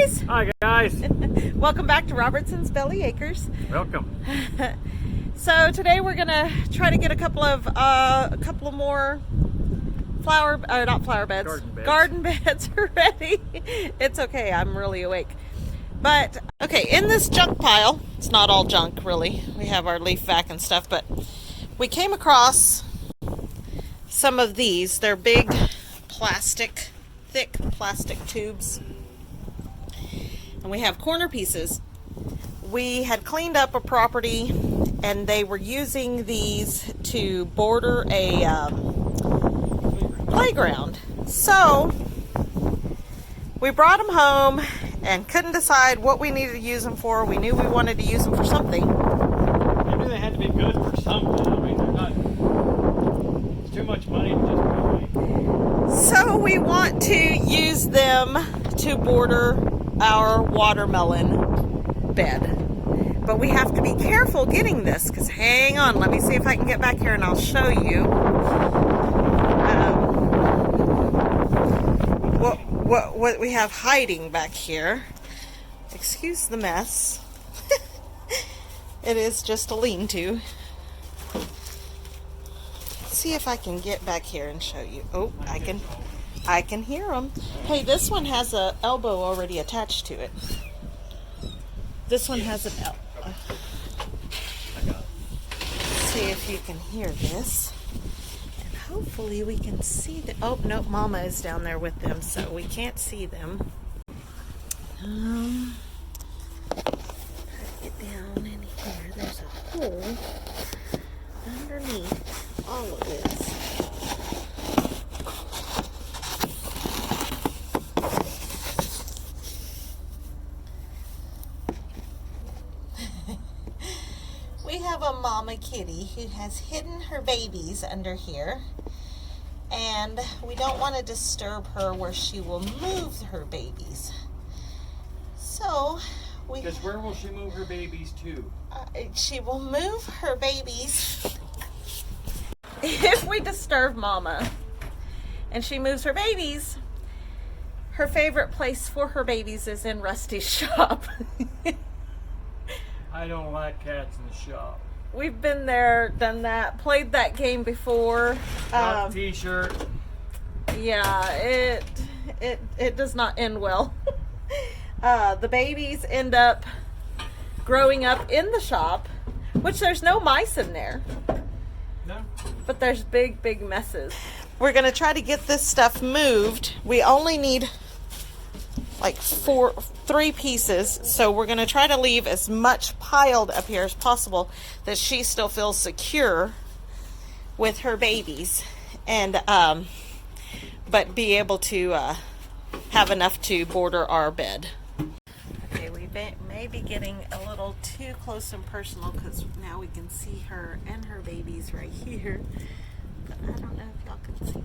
guys! Hi guys! Welcome back to Robertson's Belly Acres. Welcome. So today we're gonna try to get a couple of more garden beds ready. It's okay, I'm really awake. But okay, in this junk pile, it's not all junk really. We have our leaf vac and stuff, but we came across some of these. They're big thick plastic tubes. And we have corner pieces. We had cleaned up a property and they were using these to border a playground. So we brought them home and couldn't decide what we needed to use them for. We knew we wanted to use them for something. I knew they had to be good for something. I mean, they're not. It's too much money to just put away. So we want to use them to border our watermelon bed. But we have to be careful getting this, because hang on, let me see if I can get back here and I'll show you what we have hiding back here. Excuse the mess. It is just a lean-to. Let's see if I can get back here and show you. Oh, I can hear them. Hey, this one has a elbow already attached to it. This one has an elbow. See if you can hear this. And hopefully we can see the... Oh, no, Mama is down there with them, so we can't see them. Get down in here. There's a hole underneath all of this. We have a mama kitty who has hidden her babies under here, and we don't want to disturb her where she will move her babies. So Because where will she move her babies to? She will move her babies if we disturb Mama and she moves her babies. Her favorite place for her babies is in Rusty's shop. I don't like cats in the shop. We've been there, done that, played that game before. T-shirt. Yeah, it does not end well. The babies end up growing up in the shop, which there's no mice in there. No. But there's big messes. We're going to try to get this stuff moved. We only need like 3 pieces, so we're going to try to leave as much piled up here as possible that she still feels secure with her babies, and but be able to have enough to border our bed. Okay, we may be getting a little too close and personal because now we can see her and her babies right here, but I don't know if y'all can see.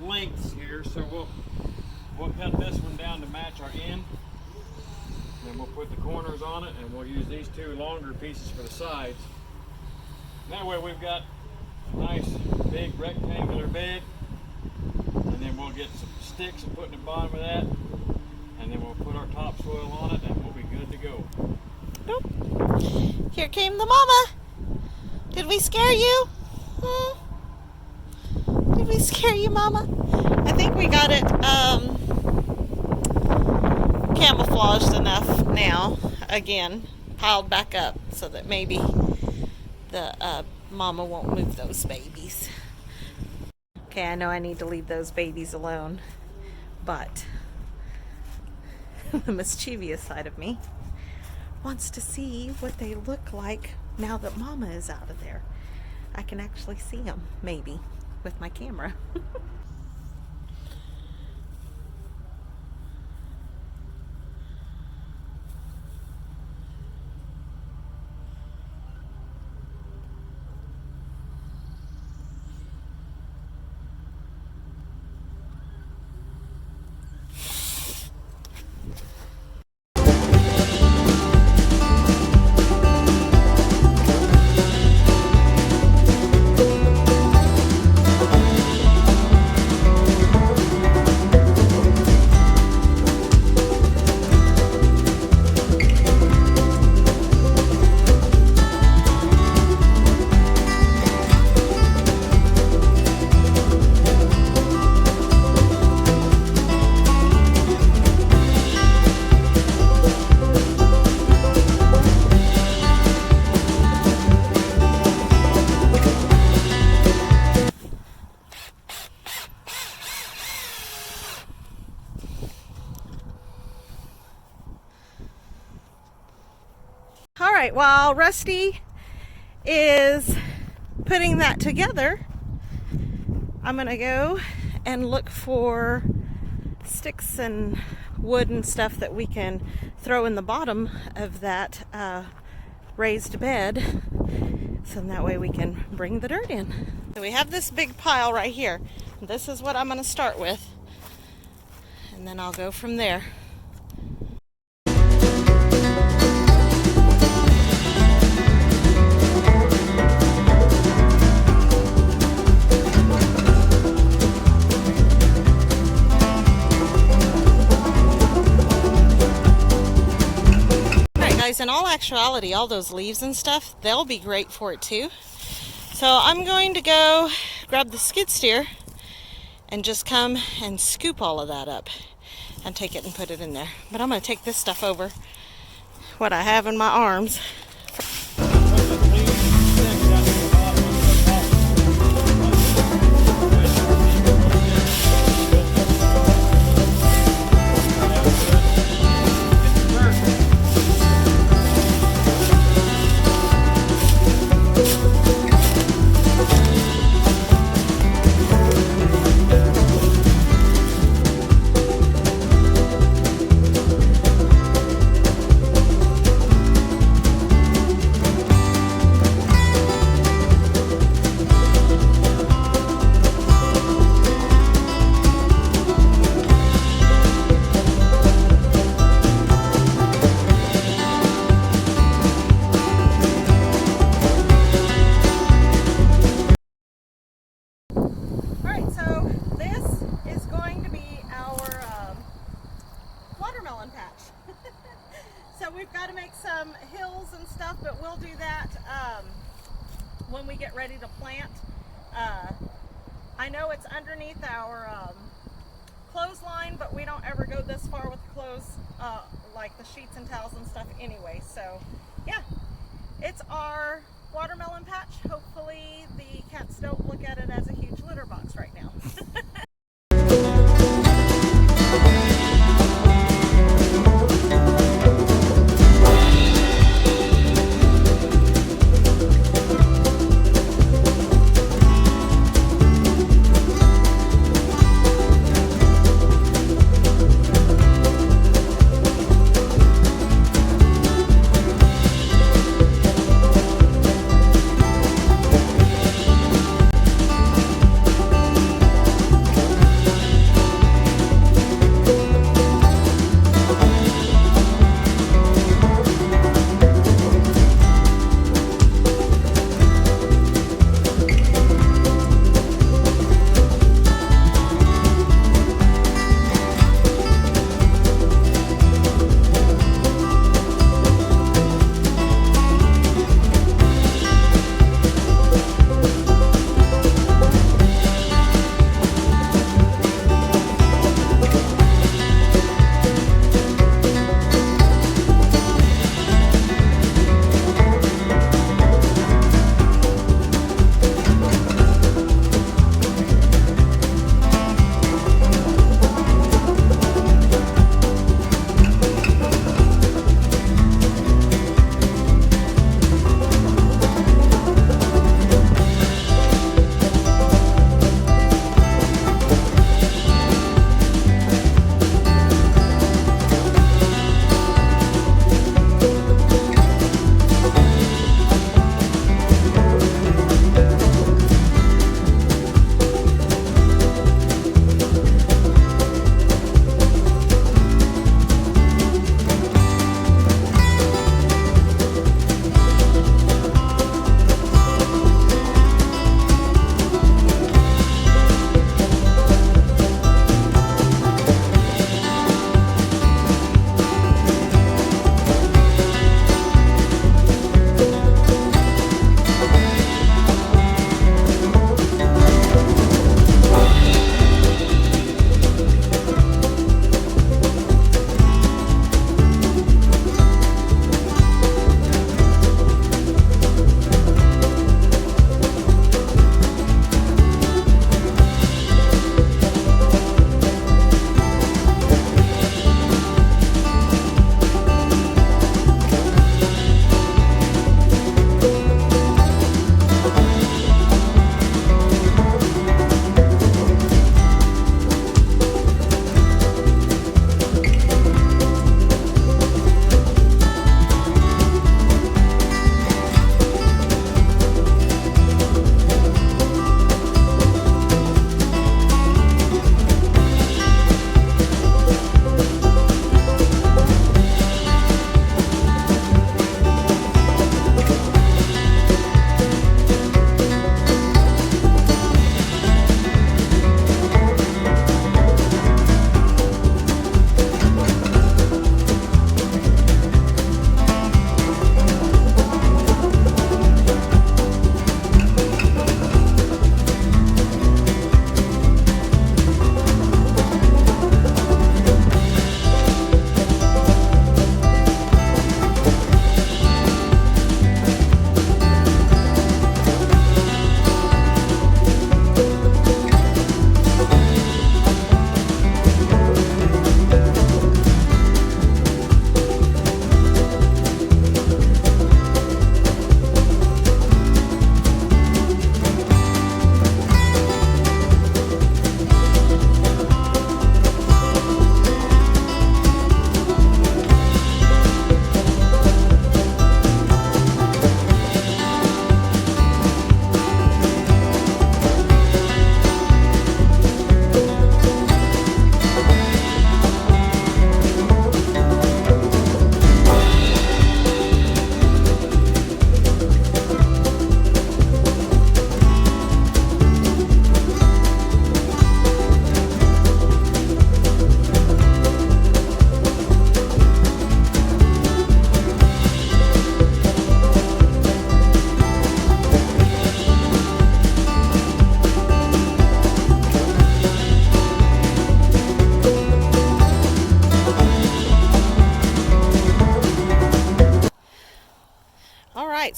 Lengths here, so we'll cut this one down to match our end, then we'll put the corners on it, and we'll use these 2 longer pieces for the sides. That way we've got a nice big rectangular bed, and then we'll get some sticks and put in the bottom of that, and then we'll put our topsoil on it, and we'll be good to go. Oh, here came the mama. Did we scare you? Did we scare you, Mama? I think we got it camouflaged enough now, again, piled back up so that maybe the mama won't move those babies. Okay, I know I need to leave those babies alone, but the mischievous side of me wants to see what they look like now that Mama is out of there. I can actually see them, maybe, with my camera. right, while Rusty is putting that together, I'm gonna go and look for sticks and wood and stuff that we can throw in the bottom of that raised bed, so that way we can bring the dirt in. So we have this big pile right here. This is what I'm going to start with, and then I'll go from there. In all actuality, all those leaves and stuff, they'll be great for it too. So I'm going to go grab the skid steer and just come and scoop all of that up and take it and put it in there. But I'm going to take this stuff over, what I have in my arms. So we've got to make some hills and stuff, but we'll do that when we get ready to plant. I know it's underneath our clothesline, but we don't ever go this far with clothes, like the sheets and towels and stuff anyway. So yeah, it's our watermelon patch. Hopefully the cats don't look at it as a huge litter box right now.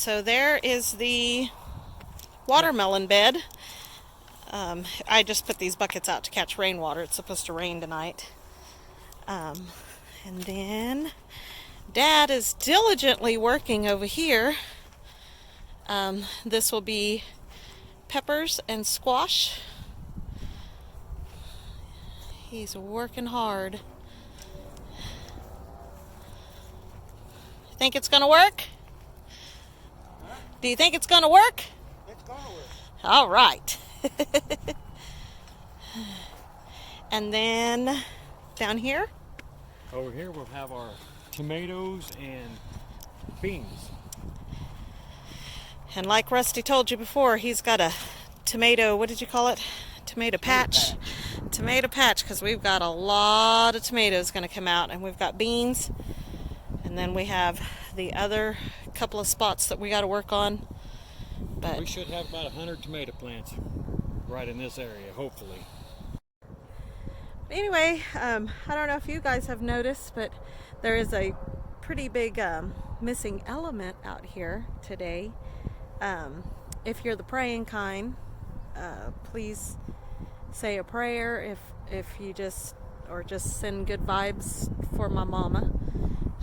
so there is the watermelon bed. I just put these buckets out to catch rainwater. It's supposed to rain tonight. And then Dad is diligently working over here. This will be peppers and squash. He's working hard. Think it's gonna work? Do you think it's gonna work? It's gonna work. All right. And then down here, Over here we'll have our tomatoes and beans. and like Rusty told you before, he's got a tomato, what did you call it? Tomato patch. Tomato patch, because we've got a lot of tomatoes going to come out, and we've got beans, and then we have the other couple of spots that we got to work on. But We should have about 100 tomato plants right in this area, hopefully. anyway, I don't know if you guys have noticed, but there is a pretty big missing element out here today. If you're the praying kind, please say a prayer. If you just send good vibes for my mama.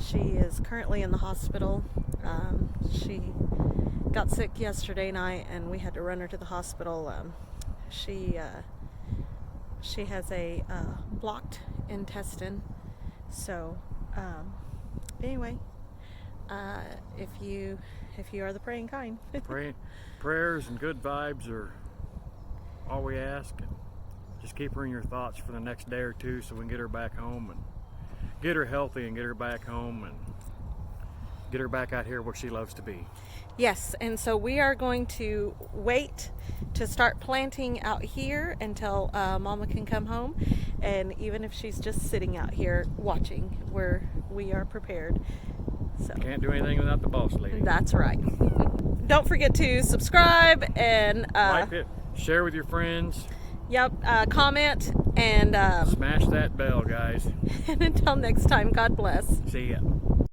She is currently in the hospital. She got sick yesterday night, and we had to run her to the hospital. She has a blocked intestine. So anyway, if you are the praying kind, Prayers and good vibes are all we ask. And just keep her in your thoughts for the next day or two so we can get her back home and get her healthy and get her back home and get her back out here where she loves to be. yes. And so we are going to wait to start planting out here until Mama can come home, and even if she's just sitting out here watching, we are prepared. So Can't do anything without the boss lady. that's right. Don't forget to subscribe and Like it, share with your friends, comment, and smash that bell, guys. and until next time, God bless. See ya.